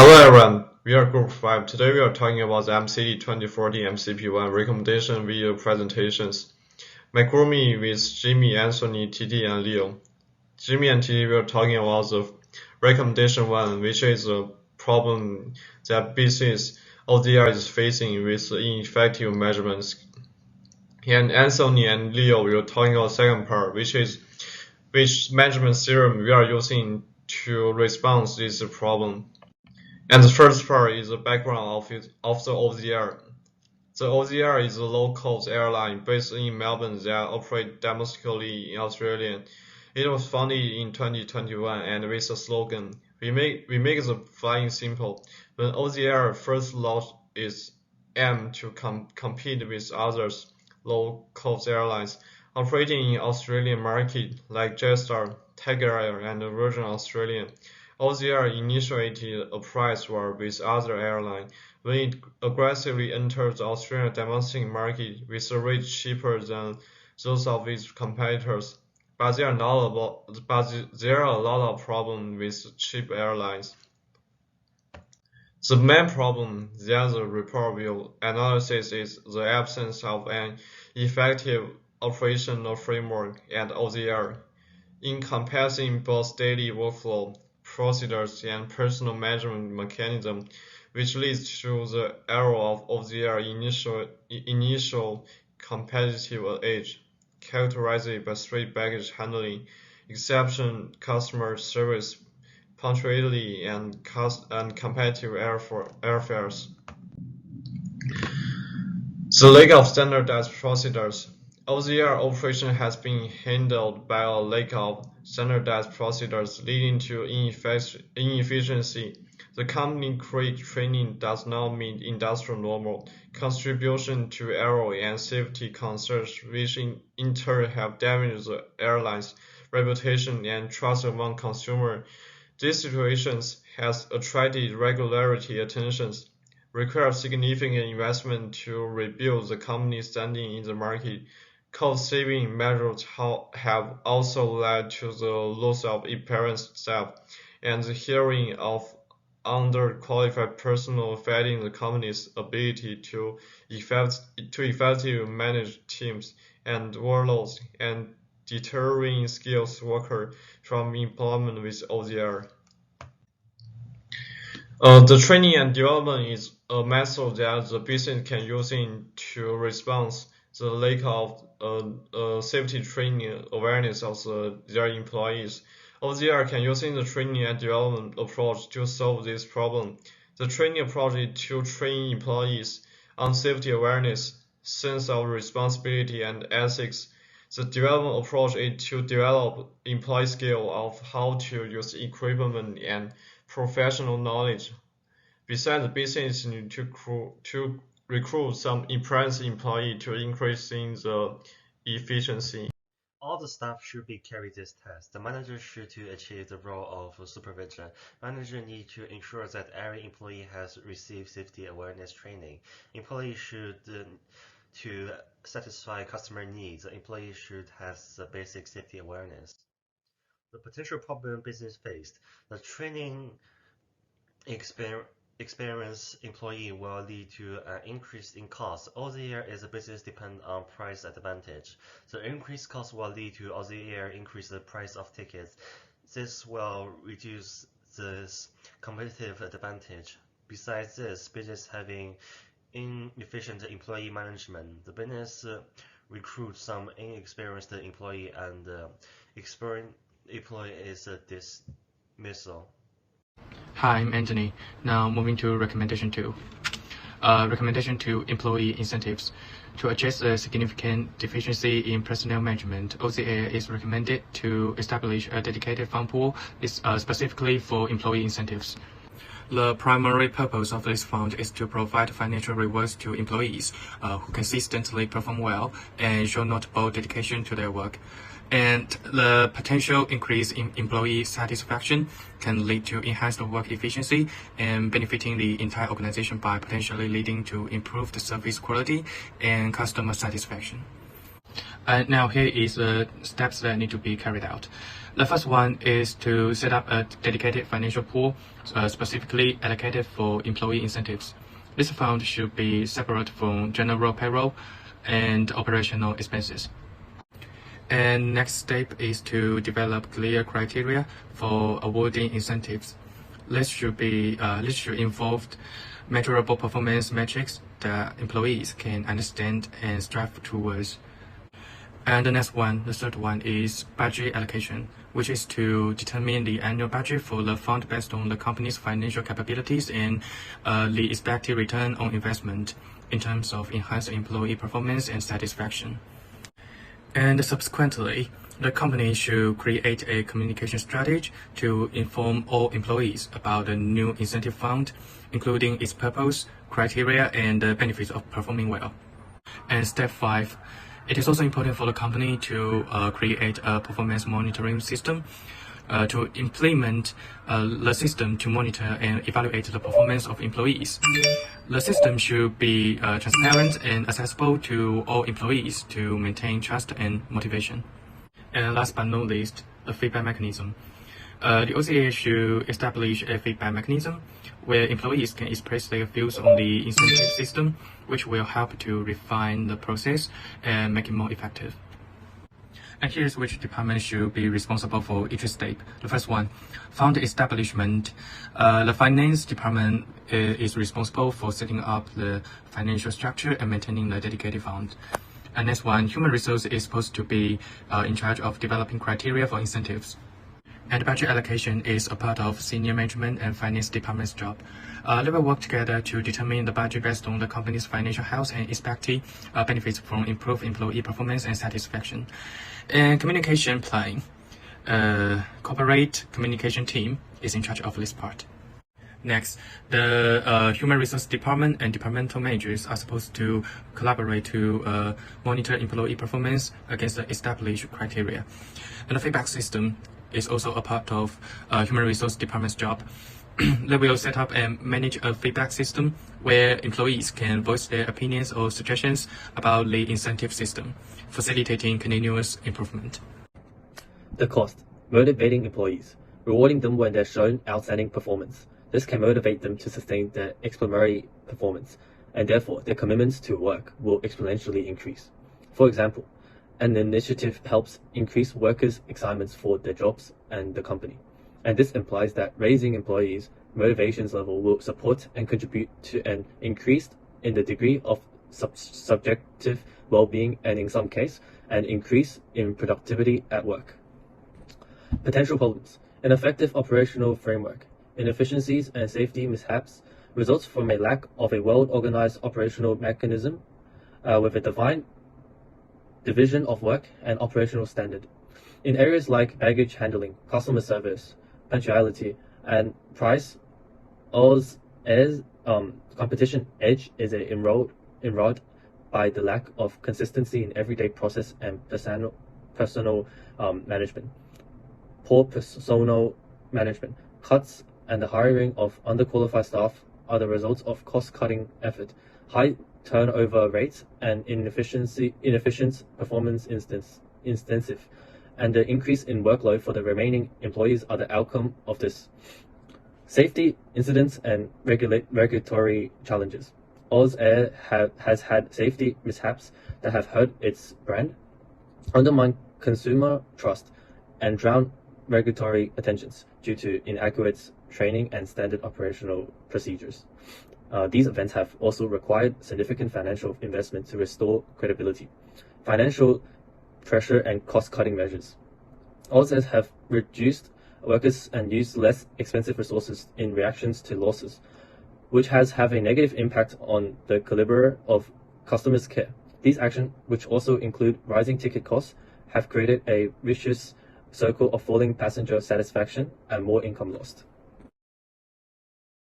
Hello everyone, we are Group 5. Today we are talking about the MCD 2040 MCP1 recommendation video presentations. My groupmate with Jimmy, Anthony, TD, and Leo. Jimmy and TD we are talking about the recommendation 1, which is a problem that business ODR is facing with ineffective measurements. And Anthony and Leo we are talking about the second part, which measurement theorem we are using to respond to this problem. And the first part is the background of the OZR. The OZR is a low-cost airline based in Melbourne that operates domestically in Australia. It was founded in 2021 and with the slogan, we make the flying simple. When OZR first launched its aim to compete with others low-cost airlines operating in Australian market like Jetstar, Tiger Air, and Virgin Australia. OZR initiated a price war with other airlines when it aggressively entered the Australian domestic market with a rate cheaper than those of its competitors. But there are a lot of problems with cheap airlines. The main problem that the report will analyze is the absence of an effective operational framework at OZR, encompassing both daily workflow, procedures, and personal management mechanism, which leads to the error of OZR initial competitive edge, characterized by straight baggage handling, exceptional customer service, punctuality, and competitive airfares. The lack of standardized procedures. OZR operation has been handled by a lack of standardized procedures, leading to inefficiency. The company training does not meet industrial normal, contribution to error and safety concerns, which in turn have damaged the airline's reputation and trust among consumers. These situations has attracted regulatory attentions, require significant investment to rebuild the company's standing in the market. Cost-saving measures have also led to the loss of experienced staff and the hiring of underqualified personnel, affecting the company's ability to effectively manage teams and workloads and deterring skilled workers from employment with OZR. The training and development is a method that the business can use to respond the lack of safety training awareness of their employees. OZR can use the training and development approach to solve this problem. The training approach is to train employees on safety awareness, sense of responsibility, and ethics. The development approach is to develop employee skill of how to use equipment and professional knowledge. Besides, the business needs to recruit some experienced employees to increase the efficiency. All the staff should be carry this test. The manager should to achieve the role of supervision. Manager need to ensure that every employee has received safety awareness training. Employees should to satisfy customer needs. The employee should have the basic safety awareness. The potential problem business faced. The training experienced employee will lead to an increase in cost. OZR is a business depend on price advantage. The increased cost will lead to OZR increase the price of tickets. This will reduce this competitive advantage. Besides this, business having inefficient employee management. The business recruits some inexperienced employee and experienced employee is a dismissal. Hi, I'm Anthony. Now moving to recommendation 2. Recommendation 2, employee incentives. To address a significant deficiency in personnel management, OZR is recommended to establish a dedicated fund pool specifically for employee incentives. The primary purpose of this fund is to provide financial rewards to employees who consistently perform well and show notable dedication to their work. And the potential increase in employee satisfaction can lead to enhanced work efficiency and benefiting the entire organization by potentially leading to improved service quality and customer satisfaction. Now here is the steps that need to be carried out. The first one is to set up a dedicated financial pool specifically allocated for employee incentives. This fund should be separate from general payroll and operational expenses. And next step is to develop clear criteria for awarding incentives. This should involve measurable performance metrics that employees can understand and strive towards. And the next one, the third one, is budget allocation, which is to determine the annual budget for the fund based on the company's financial capabilities and the expected return on investment in terms of enhanced employee performance and satisfaction. And subsequently, the company should create a communication strategy to inform all employees about the new incentive fund, including its purpose, criteria, and the benefits of performing well. And step 5, it is also important for the company to create a performance monitoring system to implement the system to monitor and evaluate the performance of employees. The system should be transparent and accessible to all employees to maintain trust and motivation. And last but not least, the feedback mechanism. The OCA should establish a feedback mechanism where employees can express their views on the incentive system, which will help to refine the process and make it more effective. And here's which department should be responsible for each step. The first one, fund establishment. The finance department is responsible for setting up the financial structure and maintaining the dedicated fund. And next one, human resource is supposed to be in charge of developing criteria for incentives. And budget allocation is a part of senior management and finance department's job. They will work together to determine the budget based on the company's financial health and expected benefits from improved employee performance and satisfaction. And communication planning. Corporate communication team is in charge of this part. Next, the human resource department and departmental managers are supposed to collaborate to monitor employee performance against the established criteria. And the feedback system is also a part of human resource department's job. They will set up and manage a feedback system where employees can voice their opinions or suggestions about the incentive system, facilitating continuous improvement. The cost: motivating employees, rewarding them when they're shown outstanding performance. This can motivate them to sustain their exemplary performance, and therefore their commitments to work will exponentially increase. For example, an initiative helps increase workers' excitement for their jobs and the company. And this implies that raising employees' motivations level will support and contribute to an increase in the degree of subjective well-being and, in some case, an increase in productivity at work. Potential problems: an effective operational framework. Inefficiencies and safety mishaps results from a lack of a well-organized operational mechanism with a defined division of work and operational standard. In areas like baggage handling, customer service, punctuality, and price, competition edge is enrolled by the lack of consistency in everyday process and personal management. Poor personal management, cuts, and the hiring of underqualified staff are the results of cost-cutting effort, high turnover rates, and inefficient performance intensive, and the increase in workload for the remaining employees are the outcome of this. Safety incidents and regulatory challenges. Oz Air has had safety mishaps that have hurt its brand, undermined consumer trust, and drowned regulatory attentions due to inadequate training and standard operational procedures. These events have also required significant financial investment to restore credibility. Financial pressure and cost-cutting measures. Oz have reduced workers and used less expensive resources in reactions to losses, which has had a negative impact on the caliber of customers' care. These actions, which also include rising ticket costs, have created a vicious circle of falling passenger satisfaction and more income lost.